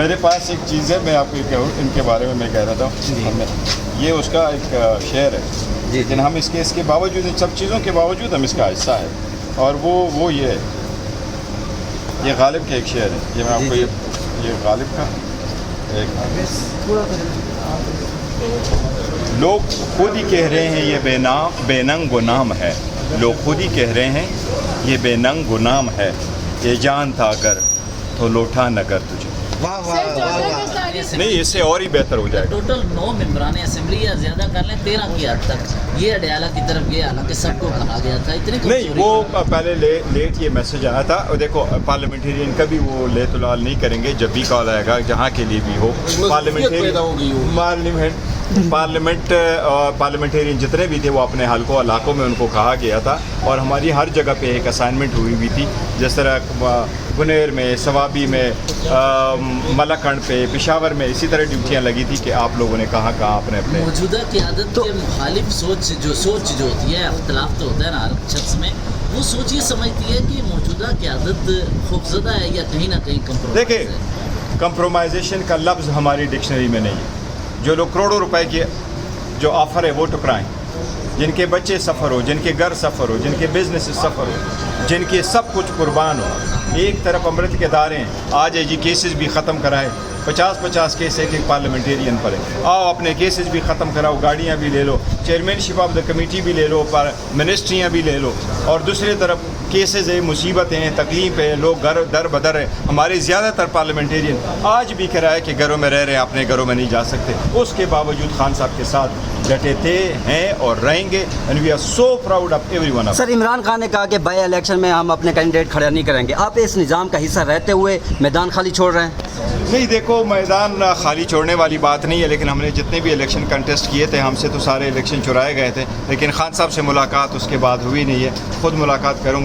میرے پاس ایک چیز ہے، میں آپ کو یہ کہوں، ان کے بارے میں میں کہہ رہا تھا، یہ اس کا ایک شعر ہے، لیکن ہم اس کے باوجود، ان سب چیزوں کے باوجود ہم اس کا حصہ ہے، اور وہ یہ ہے، یہ غالب کا ایک شعر ہے، یہ میں آپ کو یہ غالب کا ایک، لوگ خود ہی کہہ رہے ہیں یہ بے ننگ و نام ہے، لوگ خود ہی کہہ رہے ہیں یہ بے ننگ و نام ہے، یہ جان تھا اگر تو لوٹا نگر تجھے. نہیں، اس سے اور ہی بہتر ہو جائے گا. ٹوٹل 9 ممبران اسمبلی یا زیادہ کر لیں 13 کی حد تک یہ اڈیالہ کی طرف گیا، حالانکہ سب کو کہا گیا تھا اتنی نہیں، وہ پہلے لیٹ یہ میسج آیا تھا، اور دیکھو پارلیمنٹیرین کا بھی وہ لیت الال نہیں کریں گے، جب بھی کال آئے گا جہاں کے لیے بھی ہو، پارلیمنٹیرین جتنے بھی تھے وہ اپنے حلقوں علاقوں میں ان کو کہا گیا تھا، اور ہماری ہر جگہ پہ ایک اسائنمنٹ ہوئی تھی، جس طرح گنیر میں، سوابی میں، ملکنڈ پہ، پشاور میں اسی طرح ڈیوٹیاں لگی تھی کہ آپ لوگوں نے کہاں اپنے موجودہ قیادت کے مخالف سوچ جو ہوتی ہے، اختلاف تو ہوتا ہے نا ہر شخص میں، وہ سوچ یہ سمجھتی ہے کہ موجودہ قیادت خوفزدہ ہے یا کہیں نہ کہیں کمپرومائز ہے. دیکھیں، کمپرومائزیشن کا لفظ ہماری ڈکشنری میں نہیں ہے. جو لوگ کروڑوں روپے کے جو آفر ہے وہ ٹکرائیں، جن کے بچے سفر ہو، جن کے گھر سفر ہو، جن کے بزنس سفر ہو، جن کے سب کچھ قربان ہو. ایک طرف امرت کے ادارے ہیں، آج جی کیسز بھی ختم کرائے، 50 کیس ایک پارلیمنٹیرین پر ہے، آؤ اپنے کیسز بھی ختم کراؤ، گاڑیاں بھی لے لو، chairmanship of the committee بھی لے لو، منسٹریاں بھی لے لو، اور دوسری طرف کیسز ہیں، مصیبتیں ہیں، تکلیف ہے، لوگ گھر در بدر ہیں. ہمارے زیادہ تر پارلیمنٹیرین آج بھی کرائے کہ گھروں میں رہ رہے ہیں، اپنے گھروں میں نہیں جا سکتے. اس کے باوجود خان صاحب کے ساتھ ڈٹے تھے، ہیں اور رہیں گے. And we are so proud of everyone. Sir, Imran Khan نے کہا کہ بائی الیکشن میں ہم اپنے کینڈیڈیٹ کھڑا نہیں کریں گے. آپ اس نظام کا حصہ رہتے ہوئے میدان خالی چھوڑ رہے ہیں؟ نہیں، دیکھو، میدان خالی چھوڑنے والی بات نہیں ہے، لیکن ہم نے جتنے بھی الیکشن کنٹیسٹ کیے تھے، ہم سے تو سارے الیکشن چرائے گئے تھے، لیکن خان صاحب سے ملاقات اس کے بعد ہوئی نہیں ہے. خود ملاقات کروں گا.